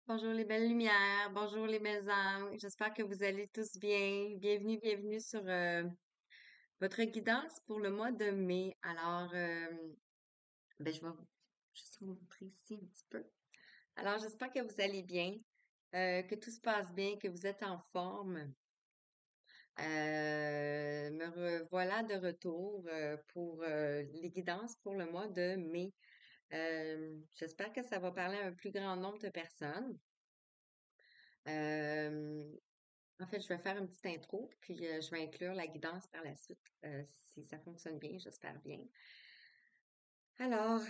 Bonjour les belles lumières, bonjour les belles âmes. J'espère que vous allez tous bien. Bienvenue, bienvenue sur votre guidance pour le mois de mai. Alors, je vais juste vous montrer ici un petit peu. Alors, j'espère que vous allez bien, que tout se passe bien, que vous êtes en forme. Me revoilà de retour pour les guidances pour le mois de mai. J'espère que ça va parler à un plus grand nombre de personnes. Euh, En fait, je vais faire une petite intro, puis je vais inclure la guidance par la suite, si ça fonctionne bien, j'espère bien. Alors,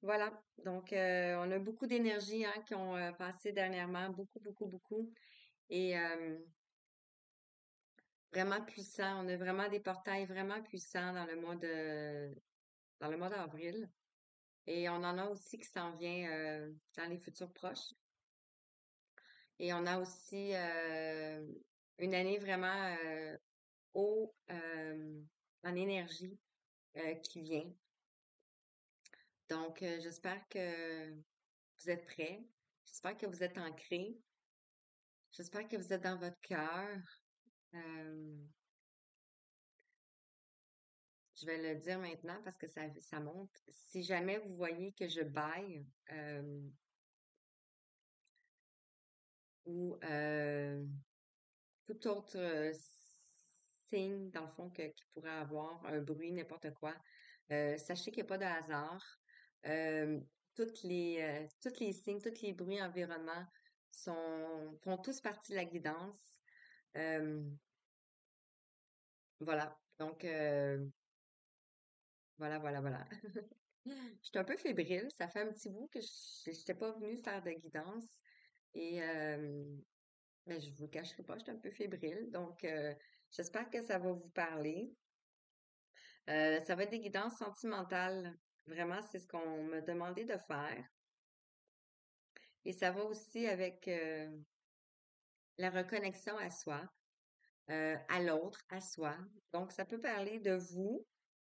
voilà. Donc, on a beaucoup d'énergie hein, qui ont passé dernièrement, beaucoup, beaucoup, beaucoup. Et vraiment puissant. On a vraiment des portails vraiment puissants dans le mois d'avril. Et on en a aussi qui s'en vient dans les futurs proches. Et on a aussi une année vraiment haut en énergie qui vient. Donc, j'espère que vous êtes prêts. J'espère que vous êtes ancrés. J'espère que vous êtes dans votre cœur. Euh, je vais le dire maintenant parce que ça monte. Si jamais vous voyez que je baille ou tout autre signe, dans le fond, qui pourrait avoir un bruit, n'importe quoi, sachez qu'il n'y a pas de hasard. Euh, toutes les signes, tous les bruits environnement font tous partie de la guidance. Euh, voilà. Donc, voilà, voilà, voilà. Je suis un peu fébrile. Ça fait un petit bout que je n'étais pas venue faire de guidance. Et je vous le cacherai pas, je suis un peu fébrile. Donc, j'espère que ça va vous parler. Ça va être des guidances sentimentales. Vraiment, c'est ce qu'on m'a demandé de faire. Et ça va aussi avec la reconnexion à soi, à l'autre, à soi. Donc, ça peut parler de vous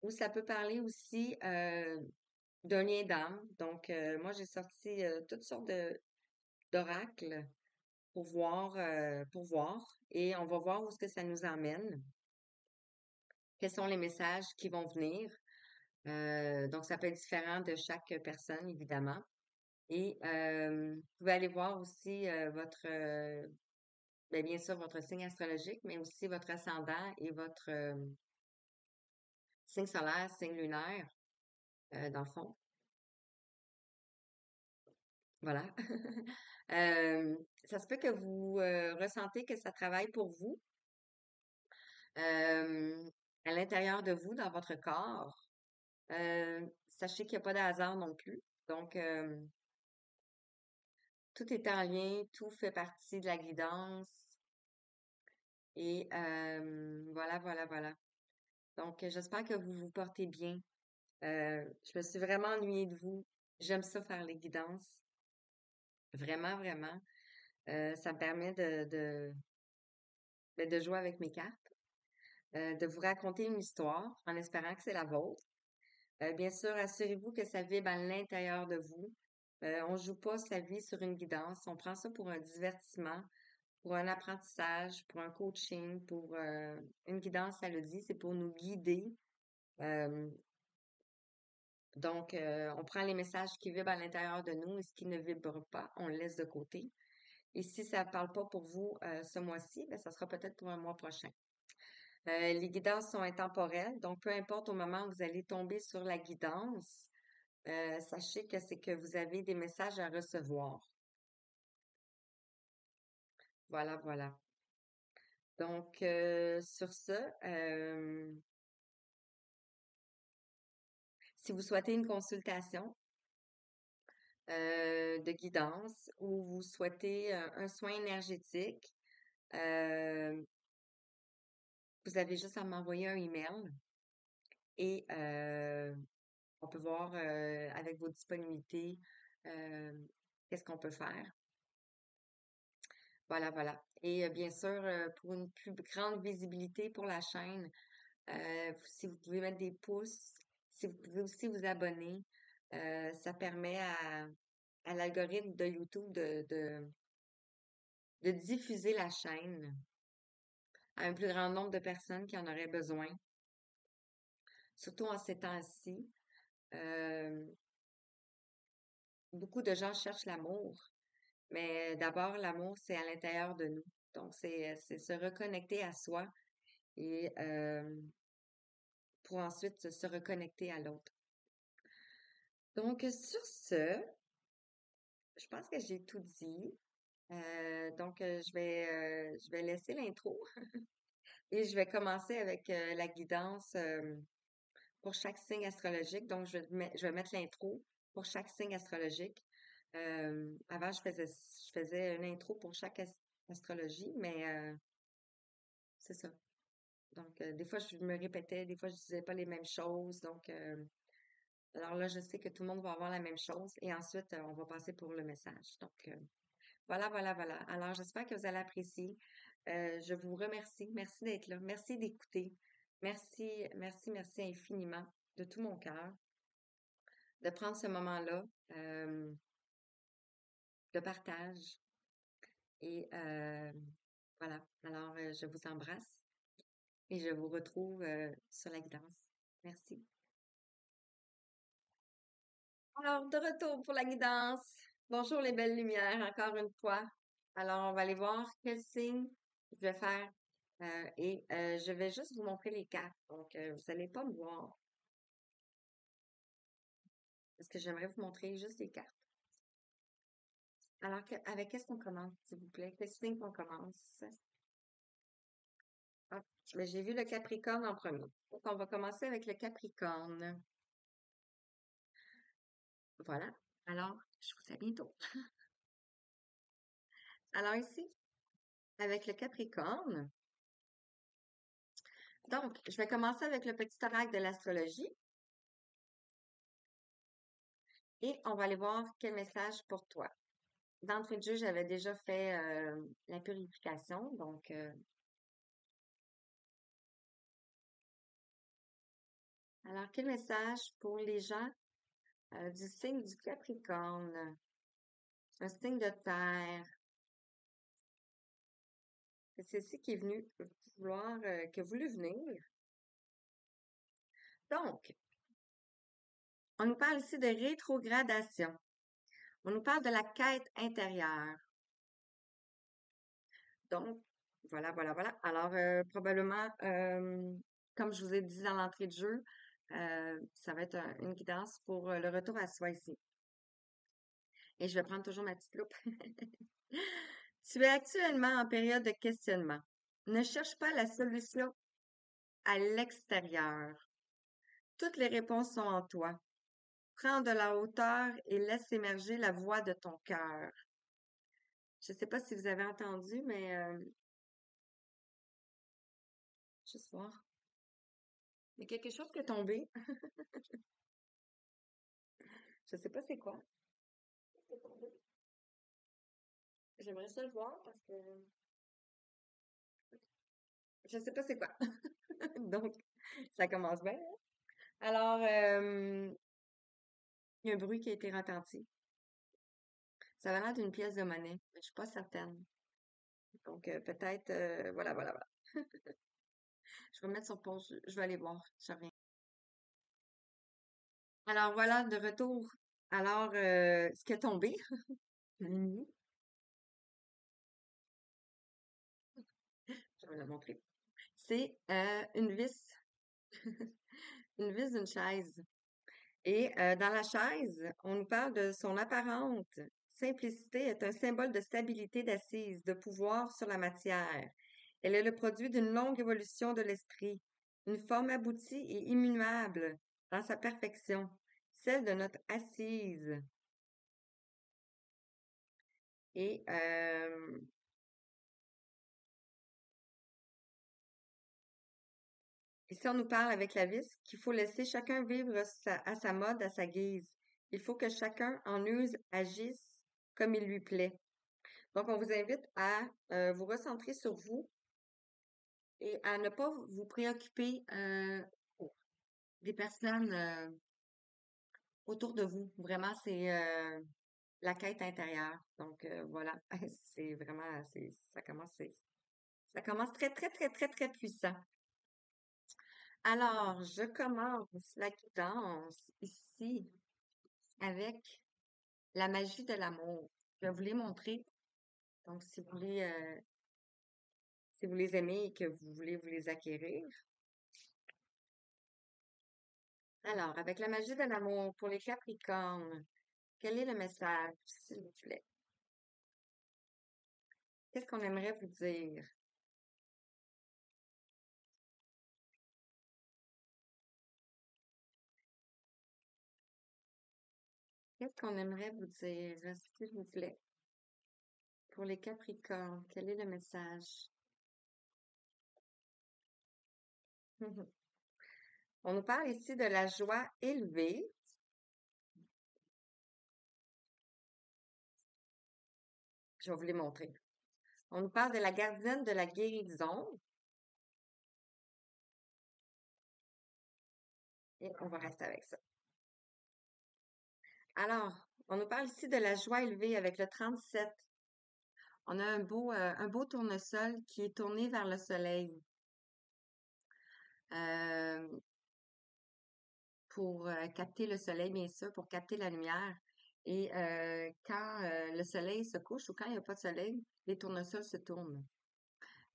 ou ça peut parler aussi d'un lien d'âme. Donc, moi, j'ai sorti toutes sortes d'oracles pour voir. Et on va voir où est-ce que ça nous emmène. Quels sont les messages qui vont venir. Donc, ça peut être différent de chaque personne, évidemment. Et vous pouvez aller voir aussi bien sûr, votre signe astrologique, mais aussi votre ascendant et votre signe solaire, signe lunaire, dans le fond. Voilà. Euh, Ça se peut que vous ressentez que ça travaille pour vous, euh, à l'intérieur de vous, dans votre corps. Sachez qu'il n'y a pas de hasard non plus. Donc, tout est en lien, tout fait partie de la guidance. Et voilà, voilà, voilà. Donc, j'espère que vous vous portez bien. Je me suis vraiment ennuyée de vous. J'aime ça faire les guidances. Vraiment, vraiment. Ça me permet de jouer avec mes cartes, de vous raconter une histoire en espérant que c'est la vôtre. Bien sûr, assurez-vous que ça vibre à l'intérieur de vous. On joue pas sa vie sur une guidance. On prend ça pour un divertissement, pour un apprentissage, pour un coaching, pour une guidance, ça le dit, c'est pour nous guider. Euh, Donc, on prend les messages qui vibrent à l'intérieur de nous et ce qui ne vibre pas, on le laisse de côté. Et si ça ne parle pas pour vous ce mois-ci, ben, ça sera peut-être pour un mois prochain. Les guidances sont intemporelles, donc peu importe au moment où vous allez tomber sur la guidance, sachez que c'est que vous avez des messages à recevoir. Voilà, voilà. Donc, sur ce, si vous souhaitez une consultation, de guidance ou vous souhaitez un soin énergétique, euh, vous avez juste à m'envoyer un email et on peut voir avec vos disponibilités euh, qu'est-ce qu'on peut faire. Voilà, voilà. Et bien sûr, pour une plus grande visibilité pour la chaîne, si vous pouvez mettre des pouces, si vous pouvez aussi vous abonner, ça permet à l'algorithme de YouTube de diffuser la chaîne à un plus grand nombre de personnes qui en auraient besoin, surtout en ces temps-ci. Euh, Beaucoup de gens cherchent l'amour, mais d'abord, l'amour, c'est à l'intérieur de nous. Donc, c'est se reconnecter à soi et pour ensuite se reconnecter à l'autre. Donc, sur ce, je pense que j'ai tout dit. Donc, je vais laisser l'intro et je vais commencer avec la guidance pour chaque signe astrologique. Donc, je vais mettre l'intro pour chaque signe astrologique. Avant, je faisais une intro pour chaque astrologie, mais c'est ça. Donc, des fois, je me répétais, des fois, je disais pas les mêmes choses. Donc, alors là, je sais que tout le monde va avoir la même chose et ensuite, on va passer pour le message. Donc, voilà, voilà, voilà. Alors, j'espère que vous allez apprécier. Je vous remercie. Merci d'être là. Merci d'écouter. Merci, merci, merci infiniment de tout mon cœur de prendre ce moment-là de partage. Et voilà. Alors, je vous embrasse et je vous retrouve sur la guidance. Merci. Alors, de retour pour la guidance. Bonjour les belles lumières, encore une fois. Alors, on va aller voir quel signe je vais faire. Et je vais juste vous montrer les cartes. Donc, vous n'allez pas me voir. Parce que j'aimerais vous montrer juste les cartes. Alors, avec qu'est-ce qu'on commence, s'il vous plaît? Quel signe qu'on commence? Ah, mais j'ai vu le Capricorne en premier. Donc, on va commencer avec le Capricorne. Voilà. Alors, je vous dis à bientôt. Alors ici, avec le Capricorne, donc, je vais commencer avec le petit oracle de l'astrologie et on va aller voir quel message pour toi. D'entrée de jeu, j'avais déjà fait la purification, donc alors quel message pour les gens du signe du Capricorne, un signe de terre. C'est ici qui est venu vouloir, qui a voulu venir. Donc, on nous parle ici de rétrogradation. On nous parle de la quête intérieure. Donc, voilà, voilà, voilà. Alors, probablement, comme je vous ai dit dans l'entrée de jeu, ça va être une guidance pour le retour à soi ici. Et je vais prendre toujours ma petite loupe. Tu es actuellement en période de questionnement. Ne cherche pas la solution à l'extérieur. Toutes les réponses sont en toi. Prends de la hauteur et laisse émerger la voix de ton cœur. Je ne sais pas si vous avez entendu, mais juste voir. Il y a quelque chose qui est tombé. Je ne sais pas c'est quoi. C'est tombé. J'aimerais ça le voir parce que je ne sais pas c'est quoi. Donc, ça commence bien. Alors, il y a un bruit qui a été retenti. Ça va l'air d'une pièce de monnaie, mais je suis pas certaine. Donc, peut-être, voilà, voilà, voilà. Je vais me mettre sur pause. Je vais aller voir. Je reviens. Alors, voilà, de retour. Alors, ce qui est tombé, Mimi, je vais la montrer, c'est une vis, une vis d'une chaise. Et dans la chaise, on nous parle de son apparente simplicité est un symbole de stabilité d'assise, de pouvoir sur la matière. Elle est le produit d'une longue évolution de l'esprit, une forme aboutie et immuable dans sa perfection, celle de notre assise. Et ici, on nous parle avec la vis qu'il faut laisser chacun vivre à sa mode, à sa guise. Il faut que chacun en use, agisse comme il lui plaît. Donc, on vous invite à vous recentrer sur vous et à ne pas vous préoccuper des personnes autour de vous. Vraiment, c'est la quête intérieure. Donc, voilà, c'est vraiment, ça commence très, très, très, très, très puissant. Alors, je commence la guidance ici avec la magie de l'amour. Je vais vous les montrer. Donc, si vous les aimez et que vous voulez vous les acquérir. Alors, avec la magie de l'amour pour les Capricornes, quel est le message, s'il vous plaît? Qu'est-ce qu'on aimerait vous dire? Qu'est-ce qu'on aimerait vous dire, s'il vous plaît? Pour les Capricornes, quel est le message? On nous parle ici de la joie élevée. Je vais vous les montrer. On nous parle de la gardienne de la guérison. Et on va rester avec ça. Alors, on nous parle ici de la joie élevée avec le 37. On a un beau tournesol qui est tourné vers le soleil. Euh, pour capter le soleil, bien sûr, pour capter la lumière. Et quand le soleil se couche ou quand il n'y a pas de soleil, les tournesols se tournent.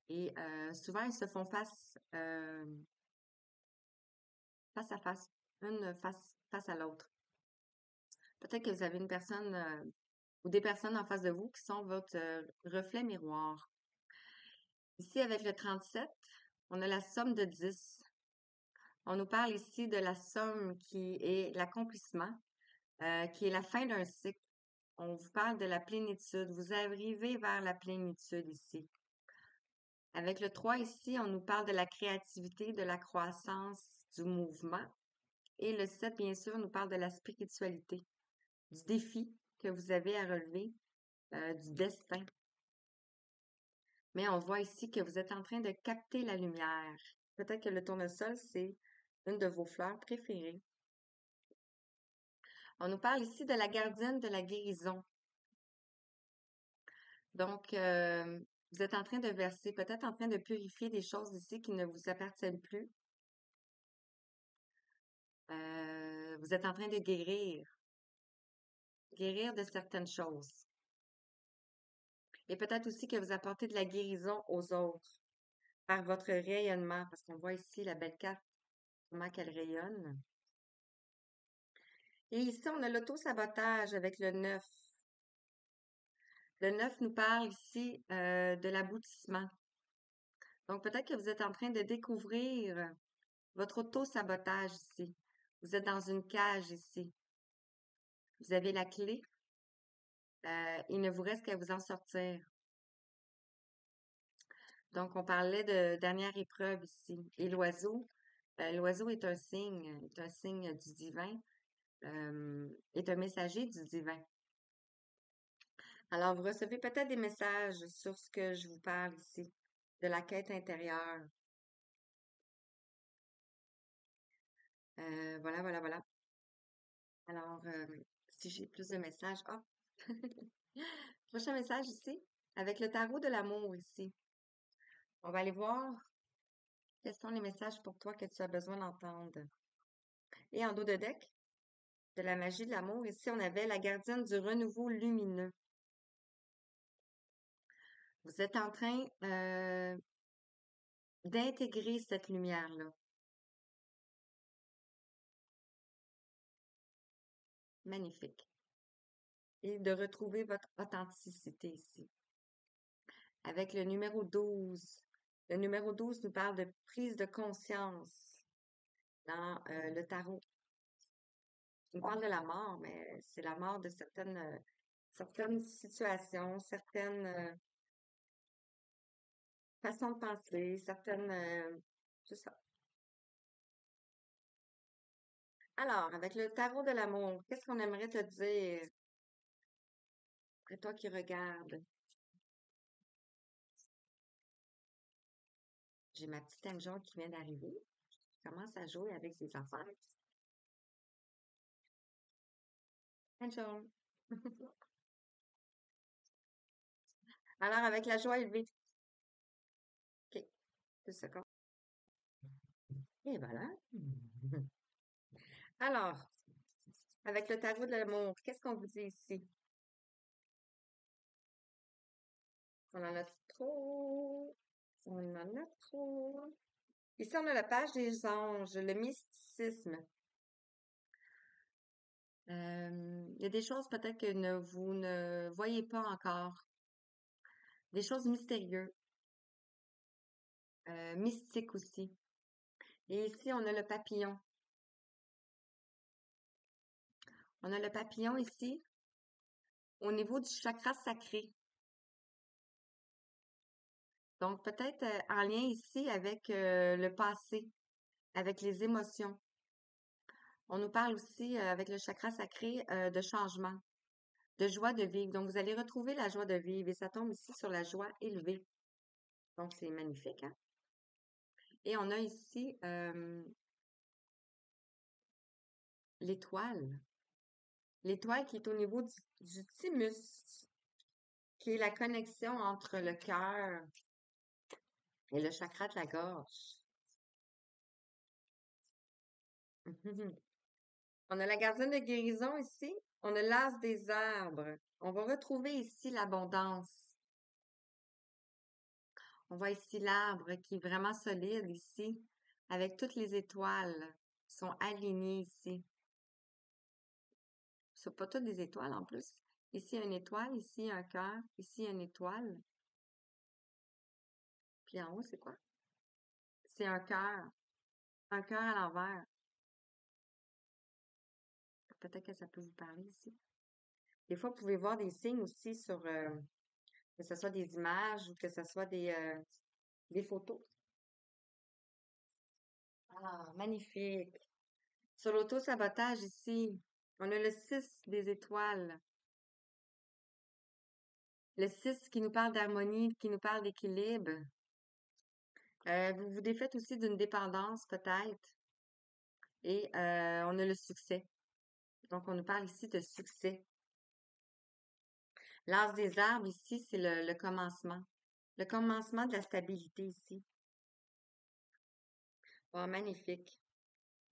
Et souvent, ils se font face à face, une face à l'autre. Peut-être que vous avez une personne ou des personnes en face de vous qui sont votre reflet miroir. Ici, avec le 37, on a la somme de 10. On nous parle ici de la somme qui est l'accomplissement, qui est la fin d'un cycle. On vous parle de la plénitude. Vous arrivez vers la plénitude ici. Avec le 3 ici, on nous parle de la créativité, de la croissance, du mouvement. Et le 7, bien sûr, nous parle de la spiritualité, du défi que vous avez à relever, du destin. Mais on voit ici que vous êtes en train de capter la lumière. Peut-être que le tournesol, c'est une de vos fleurs préférées. On nous parle ici de la gardienne de la guérison. Donc, vous êtes en train de verser, peut-être en train de purifier des choses ici qui ne vous appartiennent plus. Vous êtes en train de guérir de certaines choses. Et peut-être aussi que vous apportez de la guérison aux autres par votre rayonnement, parce qu'on voit ici la belle carte, comment qu'elle rayonne. Et ici, on a l'auto-sabotage avec le 9. Le 9 nous parle ici de l'aboutissement. Donc, peut-être que vous êtes en train de découvrir votre auto-sabotage ici. Vous êtes dans une cage ici. Vous avez la clé. Il ne vous reste qu'à vous en sortir. Donc, on parlait de dernière épreuve ici. Et l'oiseau est un signe du divin, est un messager du divin. Alors, vous recevez peut-être des messages sur ce que je vous parle ici, de la quête intérieure. Voilà, voilà, voilà. Alors, si j'ai plus de messages, prochain message ici, avec le tarot de l'amour ici. On va aller voir quels sont les messages pour toi que tu as besoin d'entendre. Et en dos de deck, de la magie de l'amour, ici, on avait la gardienne du renouveau lumineux. Vous êtes en train d'intégrer cette lumière-là. Magnifique. Et de retrouver votre authenticité ici. Avec le numéro 12. Le numéro 12 nous parle de prise de conscience dans le tarot. Il nous parle de la mort, mais c'est la mort de certaines situations, certaines façons de penser, c'est ça. Alors, avec le tarot de l'amour, qu'est-ce qu'on aimerait te dire? Après toi qui regardes. J'ai ma petite Angel qui vient d'arriver. Je commence à jouer avec ses affaires. Angel. Alors, avec la joie élevée. OK, 2 secondes. Et voilà. Alors, avec le tarot de l'amour, qu'est-ce qu'on vous dit ici? On en a trop. On en a trop. Ici, on a la page des anges, le mysticisme. Il y a des choses peut-être que vous ne voyez pas encore. Des choses mystérieuses, mystiques aussi. Et ici, on a le papillon. On a le papillon ici au niveau du chakra sacré. Donc, peut-être en lien ici avec le passé, avec les émotions. On nous parle aussi avec le chakra sacré de changement, de joie de vivre. Donc, vous allez retrouver la joie de vivre et ça tombe ici sur la joie élevée. Donc, c'est magnifique, hein? Et on a ici l'étoile. L'étoile qui est au niveau du thymus, qui est la connexion entre le cœur et le chakra de la gorge. On a la gardienne de guérison ici. On a l'as des arbres. On va retrouver ici l'abondance. On voit ici l'arbre qui est vraiment solide ici, avec toutes les étoiles qui sont alignées ici. Ce sont pas toutes des étoiles en plus. Ici, une étoile, ici, un cœur, ici, une étoile. Puis en haut, c'est quoi? C'est un cœur. Un cœur à l'envers. Peut-être que ça peut vous parler ici. Des fois, vous pouvez voir des signes aussi sur, que ce soit des images ou que ce soit des photos. Ah, magnifique. Sur l'auto-sabotage ici, on a le 6 des étoiles. Le 6 qui nous parle d'harmonie, qui nous parle d'équilibre. Vous vous défaites aussi d'une dépendance peut-être. Et on a le succès. Donc, on nous parle ici de succès. L'as des arbres ici, c'est le commencement. Le commencement de la stabilité ici. Oh, magnifique.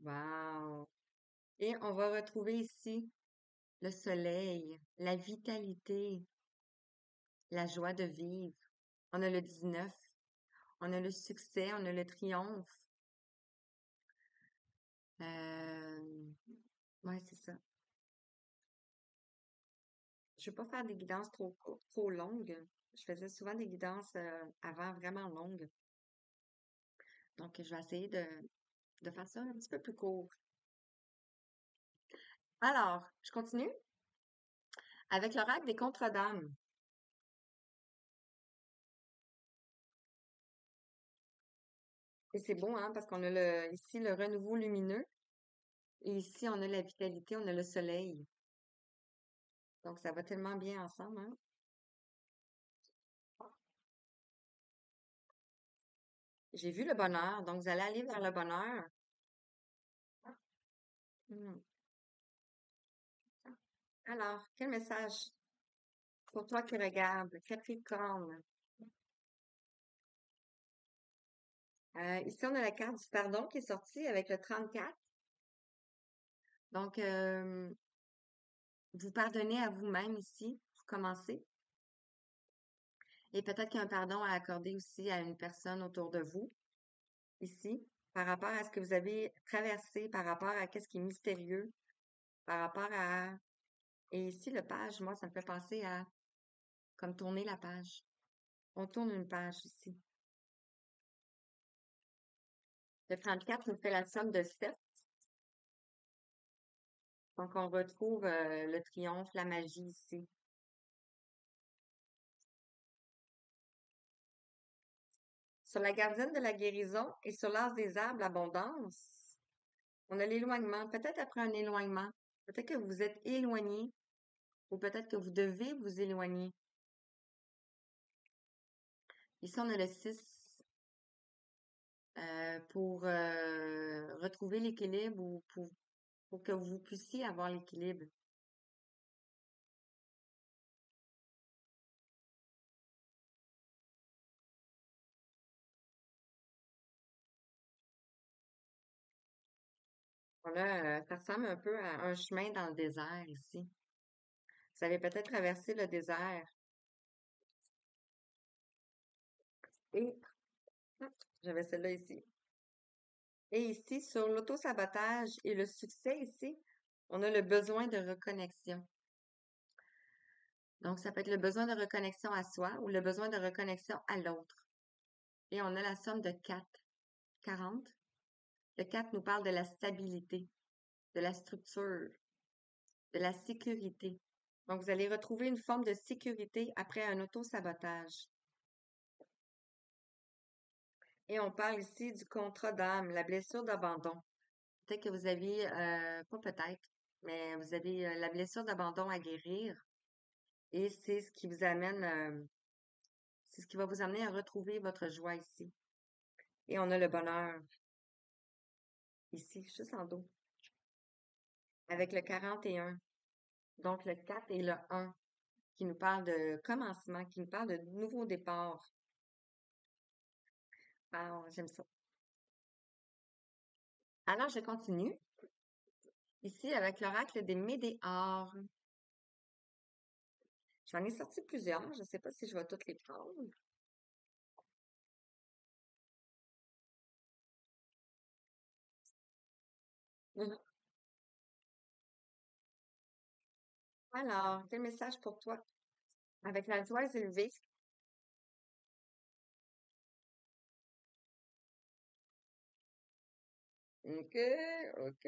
Wow. Et on va retrouver ici le soleil, la vitalité, la joie de vivre. On a le 19. On a le succès, on a le triomphe. Ouais, c'est ça. Je veux pas faire des guidances trop longues. Je faisais souvent des guidances avant vraiment longues. Donc, je vais essayer de faire ça un petit peu plus court. Alors, je continue avec l'oracle des contre-dames. Et c'est beau, hein, parce qu'on a ici le renouveau lumineux. Et ici, on a la vitalité, on a le soleil. Donc, ça va tellement bien ensemble, hein? J'ai vu le bonheur, donc vous allez aller vers le bonheur. Hmm. Alors, quel message pour toi qui regardes, Capricorne? Ici, on a la carte du pardon qui est sortie avec le 34. Donc, vous pardonnez à vous-même ici, vous commencez. Et peut-être qu'il y a un pardon à accorder aussi à une personne autour de vous, ici, par rapport à ce que vous avez traversé, par rapport à qu'est-ce qui est mystérieux, par rapport à... Et ici, le page, moi, ça me fait penser à comme tourner la page. On tourne une page ici. Le 34 nous fait la somme de 7. Donc, on retrouve le triomphe, la magie ici. Sur la gardienne de la guérison et sur l'as des arbres, l'abondance, on a l'éloignement. Peut-être après un éloignement. Peut-être que vous êtes éloigné ou peut-être que vous devez vous éloigner. Ici, on a le 6 pour retrouver l'équilibre ou pour que vous puissiez avoir l'équilibre. Ça ressemble un peu à un chemin dans le désert ici. Vous avez peut-être traversé le désert. Et, j'avais celle-là ici. Et ici, sur l'auto-sabotage et le succès ici, on a le besoin de reconnexion. Donc, ça peut être le besoin de reconnexion à soi ou le besoin de reconnexion à l'autre. Et on a la somme de 4, 40. Le 4 nous parle de la stabilité, de la structure, de la sécurité. Donc, vous allez retrouver une forme de sécurité après un auto-sabotage. Et on parle ici du contrat d'âme, la blessure d'abandon. Peut-être que vous aviez, pas peut-être, mais vous avez la blessure d'abandon à guérir. Et c'est ce qui vous amène, c'est ce qui va vous amener à retrouver votre joie ici. Et on a le bonheur ici, juste en dos, avec le 41. Donc le 4 et le 1 qui nous parle de commencement, qui nous parle de nouveau départ. Ah, j'aime ça. Alors, je continue ici avec l'oracle des Médéors. J'en ai sorti plusieurs. Je ne sais pas si je vais toutes les prendre. Mhm. Alors, quel message pour toi? Avec la joie élevée. OK, OK.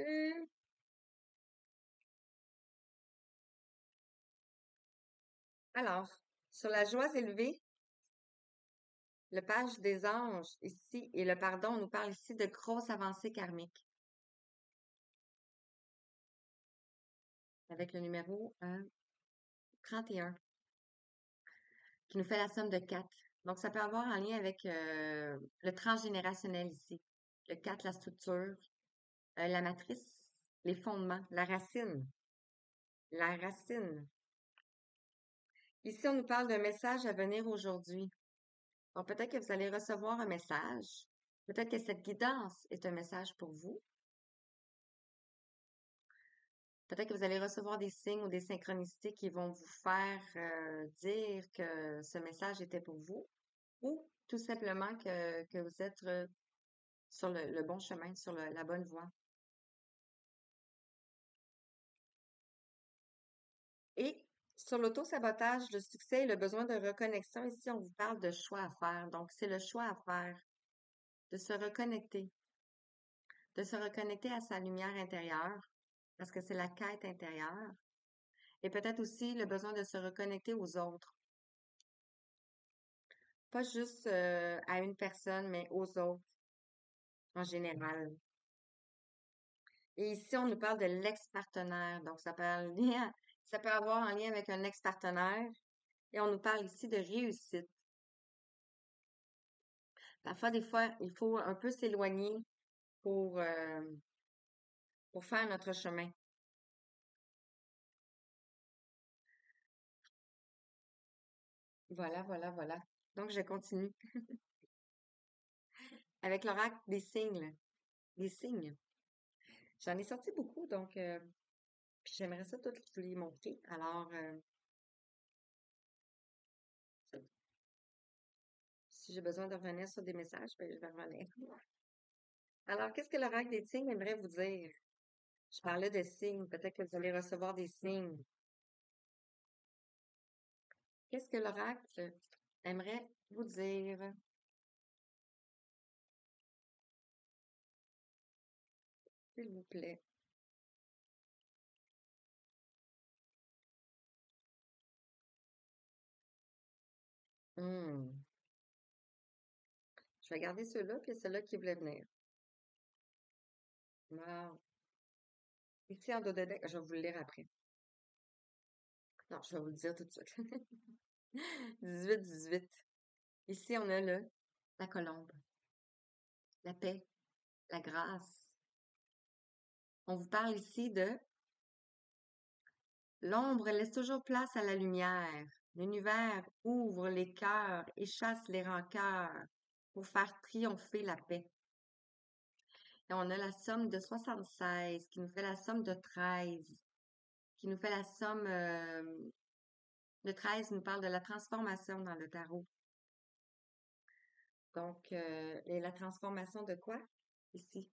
Alors, sur la joie élevée, le page des anges ici et le pardon, on nous parle ici de grosses avancées karmiques avec le numéro 31 qui nous fait la somme de 4. Donc, ça peut avoir un lien avec le transgénérationnel ici. Le 4, la structure, la matrice, les fondements, la racine. La racine. Ici, on nous parle d'un message à venir aujourd'hui. Donc, peut-être que vous allez recevoir un message. Peut-être que cette guidance est un message pour vous. Peut-être que vous allez recevoir des signes ou des synchronicités qui vont vous faire dire que ce message était pour vous ou tout simplement que vous êtes sur le bon chemin, sur la bonne voie. Et sur l'auto-sabotage, le succès et le besoin de reconnexion, ici, on vous parle de choix à faire. Donc, c'est le choix à faire de se reconnecter à sa lumière intérieure, parce que c'est la quête intérieure. Et peut-être aussi le besoin de se reconnecter aux autres. Pas juste à une personne, mais aux autres en général. Et ici, on nous parle de l'ex-partenaire. Donc, ça peut avoir un lien avec un ex-partenaire. Et on nous parle ici de réussite. Parfois, des fois, il faut un peu s'éloigner pour, euh, pour faire notre chemin. Voilà, voilà, voilà. Donc, je continue avec l'oracle des signes. Des signes. J'en ai sorti beaucoup, donc puis j'aimerais ça toutes vous les montrer. Alors, si j'ai besoin de revenir sur des messages, ben, je vais revenir. Alors, qu'est-ce que l'oracle des signes aimerait vous dire? Je parlais de signes. Peut-être que vous allez recevoir des signes. Qu'est-ce que l'oracle aimerait vous dire? S'il vous plaît. Hmm. Je vais garder ceux-là, puis ceux-là qui voulaient venir. Wow. Ici, en dos de deck, je vais vous le lire après. Non, je vais vous le dire tout de suite. 18-18. Ici, on a la colombe, la paix, la grâce. On vous parle ici de l'ombre laisse toujours place à la lumière. L'univers ouvre les cœurs et chasse les rancœurs pour faire triompher la paix. Et on a la somme de 76 qui nous fait la somme de 13, qui nous fait la somme le 13 nous parle de la transformation dans le tarot. Donc, et la transformation de quoi? Ici,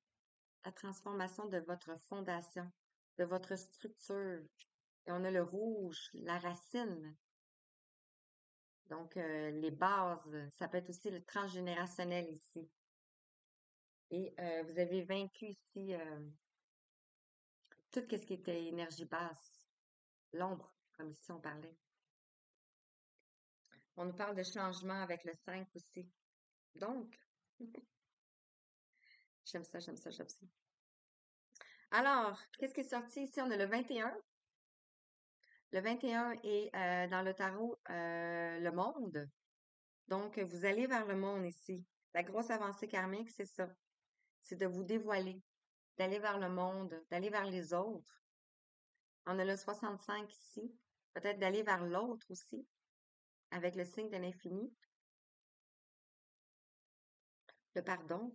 la transformation de votre fondation, de votre structure. Et on a le rouge, la racine. Donc, les bases, ça peut être aussi le transgénérationnel ici. Et vous avez vaincu ici tout ce qui était énergie basse, l'ombre, comme ici on parlait. On nous parle de changement avec le 5 aussi. Donc, j'aime ça, j'aime ça, j'aime ça. Alors, qu'est-ce qui est sorti ici? On a le 21. Le 21 est dans le tarot le monde. Donc, vous allez vers le monde ici. La grosse avancée karmique, c'est ça. C'est de vous dévoiler, d'aller vers le monde, d'aller vers les autres. On a le 65 ici. Peut-être d'aller vers l'autre aussi, avec le signe de l'infini. Le pardon.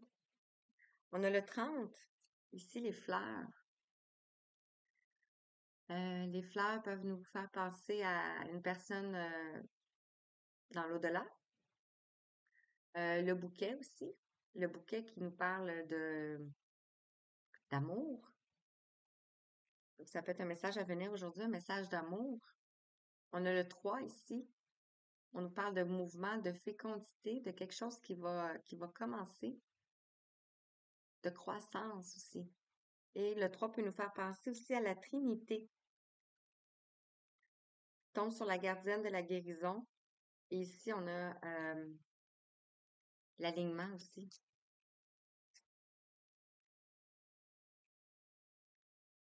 On a le 30. Ici, les fleurs. Les fleurs peuvent nous faire penser à une personne dans l'au-delà. Le bouquet aussi. Le bouquet qui nous parle d'amour. Donc, ça peut être un message à venir aujourd'hui, un message d'amour. On a le 3 ici. On nous parle de mouvement, de fécondité, de quelque chose qui va commencer, de croissance aussi. Et le 3 peut nous faire penser aussi à la Trinité. Tombe sur la gardienne de la guérison. Et ici, on a l'alignement aussi.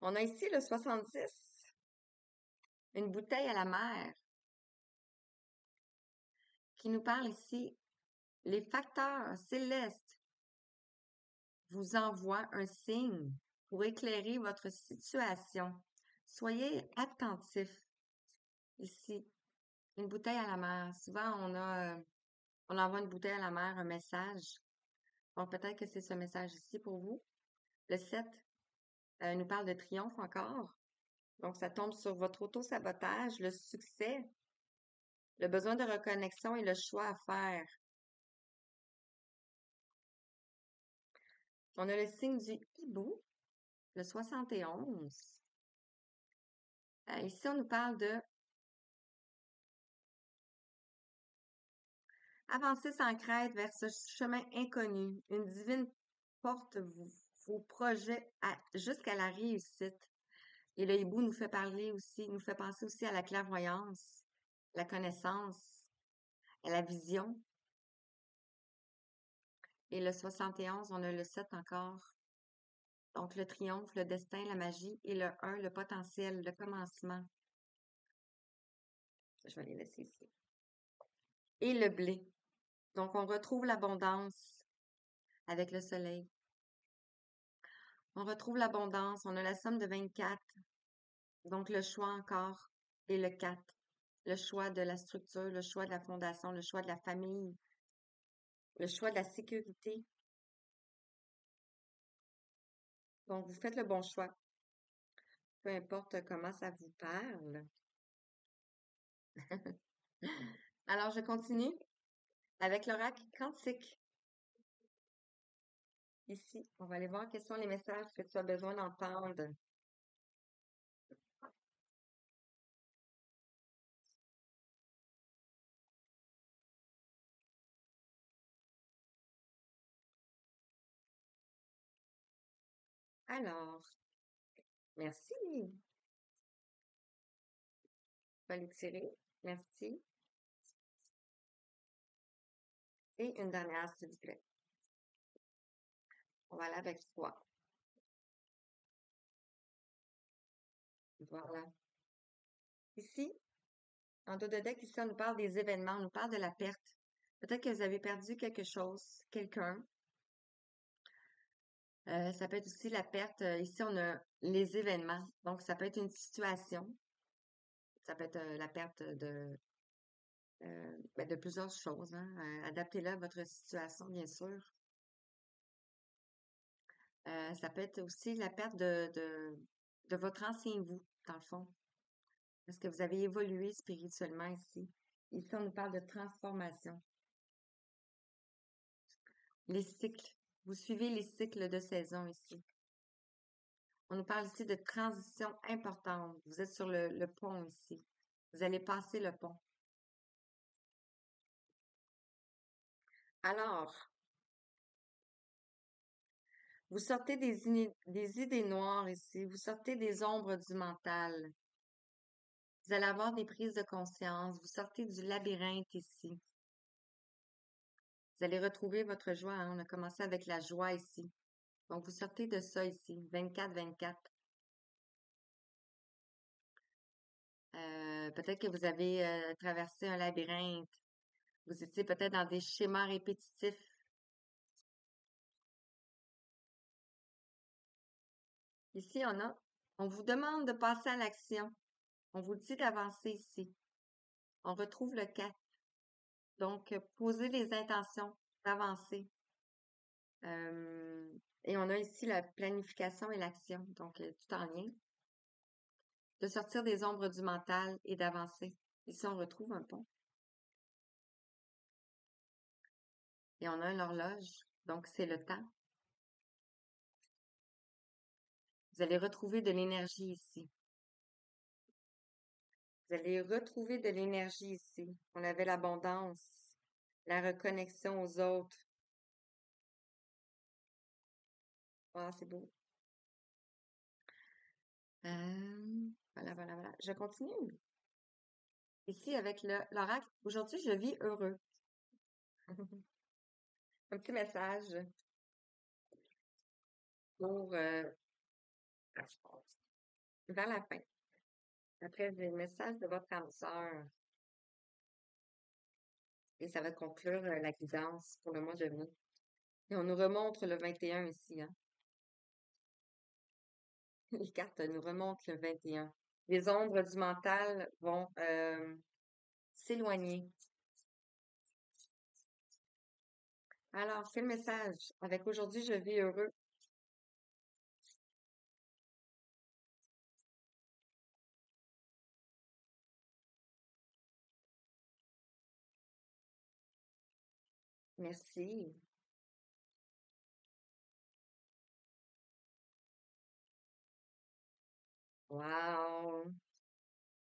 On a ici le 70, une bouteille à la mer, qui nous parle ici, les facteurs célestes vous envoient un signe pour éclairer votre situation. Soyez attentifs. Ici, une bouteille à la mer. Souvent, on envoie une bouteille à la mer, un message. Donc, peut-être que c'est ce message ici pour vous. Le 7 nous parle de triomphe encore. Donc, ça tombe sur votre auto-sabotage, le succès, le besoin de reconnexion et le choix à faire. On a le signe du hibou, le 71. Ici, on nous parle de avancer sans crainte vers ce chemin inconnu. Une divine porte vos projets jusqu'à la réussite. Et le hibou nous fait parler aussi, nous fait penser aussi à la clairvoyance, la connaissance, à la vision. Et le 71, on a le 7 encore. Donc, le triomphe, le destin, la magie. Et le 1, le potentiel, le commencement. Je vais les laisser ici. Et le blé. Donc, on retrouve l'abondance avec le soleil. On retrouve l'abondance. On a la somme de 24. Donc, le choix encore. Et le 4. Le choix de la structure, le choix de la fondation, le choix de la famille, le choix de la sécurité. Donc, vous faites le bon choix. Peu importe comment ça vous parle. Alors, je continue avec l'oracle quantique. Ici, on va aller voir quels sont les messages que tu as besoin d'entendre. Alors, merci. Je vais l'étirer. Merci. Et une dernière, s'il vous plaît. On va aller avec 3. Voilà. Ici, en dos de deck, ici, on nous parle des événements, on nous parle de la perte. Peut-être que vous avez perdu quelque chose, quelqu'un. Ça peut être aussi la perte. Ici, on a les événements. Donc, ça peut être une situation. Ça peut être la perte de plusieurs choses. Hein. Adaptez-le à votre situation, bien sûr. Ça peut être aussi la perte de votre ancien vous, dans le fond. Parce que vous avez évolué spirituellement ici. Ici, on nous parle de transformation. Les cycles. Vous suivez les cycles de saison ici. On nous parle ici de transition importante. Vous êtes sur le pont ici. Vous allez passer le pont. Alors, vous sortez des idées noires ici. Vous sortez des ombres du mental. Vous allez avoir des prises de conscience. Vous sortez du labyrinthe ici. Vous allez retrouver votre joie, hein. On a commencé avec la joie ici. Donc, vous sortez de ça ici, 24-24. Peut-être que vous avez traversé un labyrinthe. Vous étiez peut-être dans des schémas répétitifs. Ici, on vous demande de passer à l'action. On vous dit d'avancer ici. On retrouve le 4. Donc, posez les intentions d'avancer. Et on a ici la planification et l'action. Donc, tout en lien. De sortir des ombres du mental et d'avancer. Ici, on retrouve un pont. Et on a une horloge. Donc, c'est le temps. Vous allez retrouver de l'énergie ici. Vous allez retrouver de l'énergie ici. On avait l'abondance, la reconnexion aux autres. Ah, c'est beau. Voilà. Je continue. Ici, avec l'oracle. Aujourd'hui, je vis heureux. Un petit message pour vers la fin. Après, j'ai le message de votre âme sœur. Et ça va conclure la guidance pour le mois de mai. Et on nous remontre le 21 ici, hein. Les cartes nous remontent le 21. Les ombres du mental vont s'éloigner. Alors, c'est le message. Avec aujourd'hui, je vis heureux. Merci. Wow.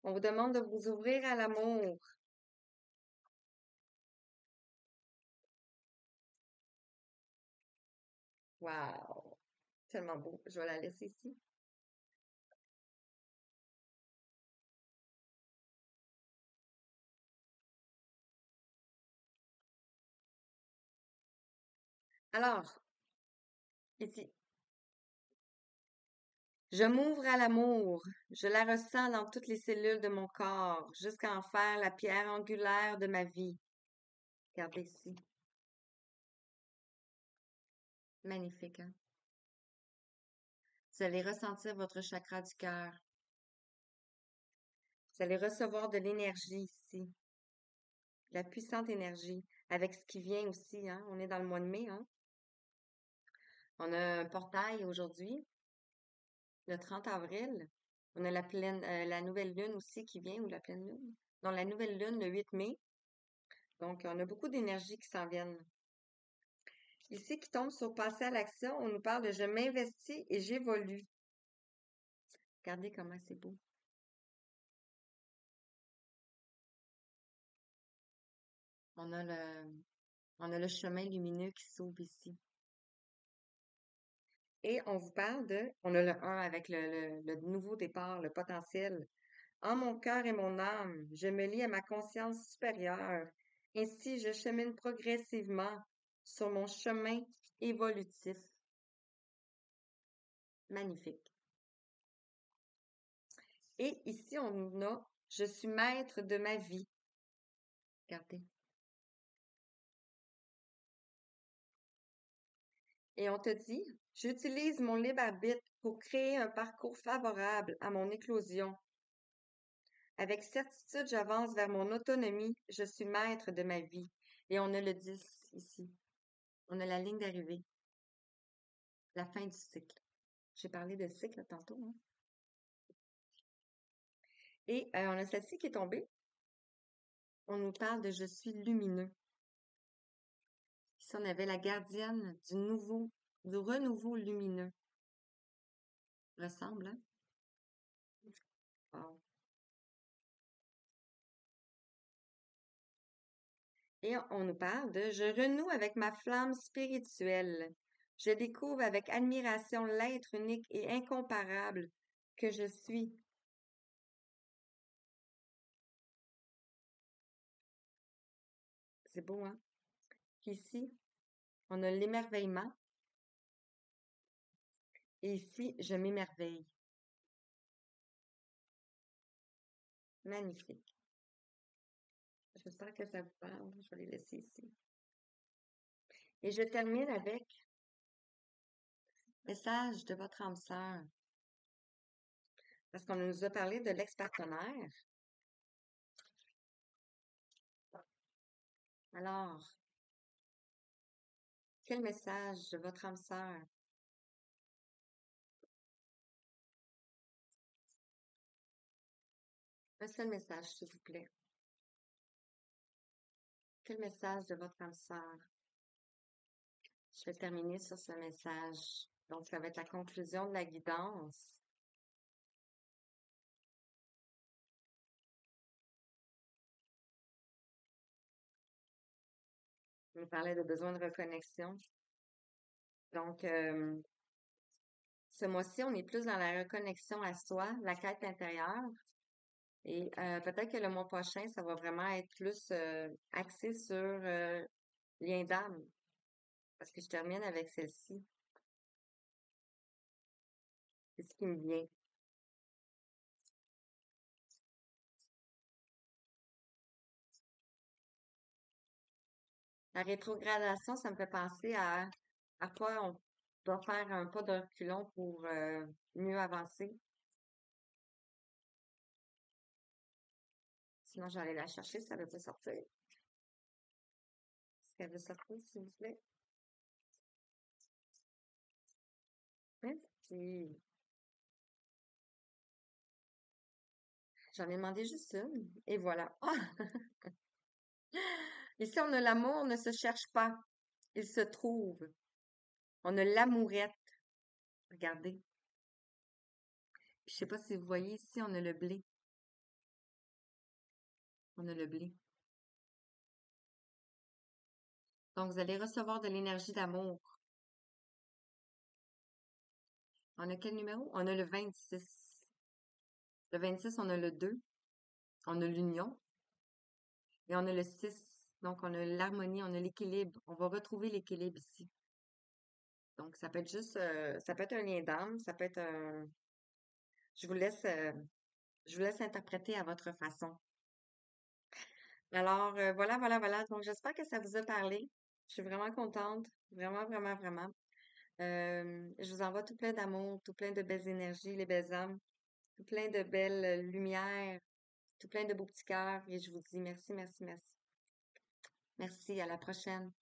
On vous demande de vous ouvrir à l'amour. Wow. Tellement beau. Je vais la laisser ici. Alors, ici. Je m'ouvre à l'amour. Je la ressens dans toutes les cellules de mon corps, jusqu'à en faire la pierre angulaire de ma vie. Regardez ici. Magnifique, hein? Vous allez ressentir votre chakra du cœur. Vous allez recevoir de l'énergie ici. La puissante énergie. Avec ce qui vient aussi, hein? On est dans le mois de mai, hein? On a un portail aujourd'hui, le 30 avril. On a la nouvelle lune aussi qui vient, ou la pleine lune? Non, la nouvelle lune le 8 mai. Donc, on a beaucoup d'énergie qui s'en viennent. Ici, qui tombe sur passer à l'action, on nous parle de je m'investis et j'évolue. Regardez comment c'est beau. On a le chemin lumineux qui s'ouvre ici. Et on vous parle on a le 1 avec le nouveau départ, le potentiel. En mon cœur et mon âme, je me lie à ma conscience supérieure. Ainsi, je chemine progressivement sur mon chemin évolutif. Magnifique. Et ici, on a, je suis maître de ma vie. Regardez. Et on te dit, j'utilise mon libre arbitre pour créer un parcours favorable à mon éclosion. Avec certitude, j'avance vers mon autonomie. Je suis maître de ma vie. Et on a le 10 ici. On a la ligne d'arrivée. la fin du cycle. J'ai parlé de cycle tantôt, hein. Et on a celle-ci qui est tombée. On nous parle de je suis lumineux. Ici, on avait la gardienne du renouveau lumineux. Ressemble, hein? Wow. Et on nous parle de je renoue avec ma flamme spirituelle. Je découvre avec admiration l'être unique et incomparable que je suis. C'est beau, hein? Ici, on a l'émerveillement. Et ici, je m'émerveille. Magnifique. J'espère que ça vous parle. Je vais les laisser ici. Et je termine avec message de votre âme sœur. Parce qu'on nous a parlé de l'ex-partenaire. Alors, quel message de votre âme sœur? Un seul message, s'il vous plaît. Quel message de votre âme sœur? Je vais terminer sur ce message. Donc, ça va être la conclusion de la guidance. On nous parlait de besoin de reconnexion. Donc, ce mois-ci, on est plus dans la reconnexion à soi, la quête intérieure. Et peut-être que le mois prochain, ça va vraiment être plus axé sur lien d'âme. Parce que je termine avec celle-ci. C'est ce qui me vient. La rétrogradation, ça me fait penser à quoi on doit faire un pas de reculons pour mieux avancer. Sinon, j'allais la chercher, ça ne veut pas sortir. Est-ce qu'elle veut sortir, s'il vous plaît? Merci. J'en ai demandé juste une. Et voilà. Ah! Ici, on a l'amour ne se cherche pas. Il se trouve. On a l'amourette. Regardez. Puis, je sais pas si vous voyez ici, on a le blé. On a le blé. Donc, vous allez recevoir de l'énergie d'amour. On a quel numéro? On a le 26. Le 26, on a le 2. On a l'union. Et on a le 6. Donc, on a l'harmonie, on a l'équilibre. On va retrouver l'équilibre ici. Donc, ça peut être juste, ça peut être un lien d'âme, ça peut être un... Je vous laisse, je vous laisse interpréter à votre façon. Alors, voilà, voilà, voilà. Donc, j'espère que ça vous a parlé. Je suis vraiment contente. Vraiment, vraiment, vraiment. Je vous envoie tout plein d'amour, tout plein de belles énergies, les belles âmes, tout plein de belles lumières, tout plein de beaux petits cœurs. Et je vous dis merci, merci, merci. Merci, à la prochaine.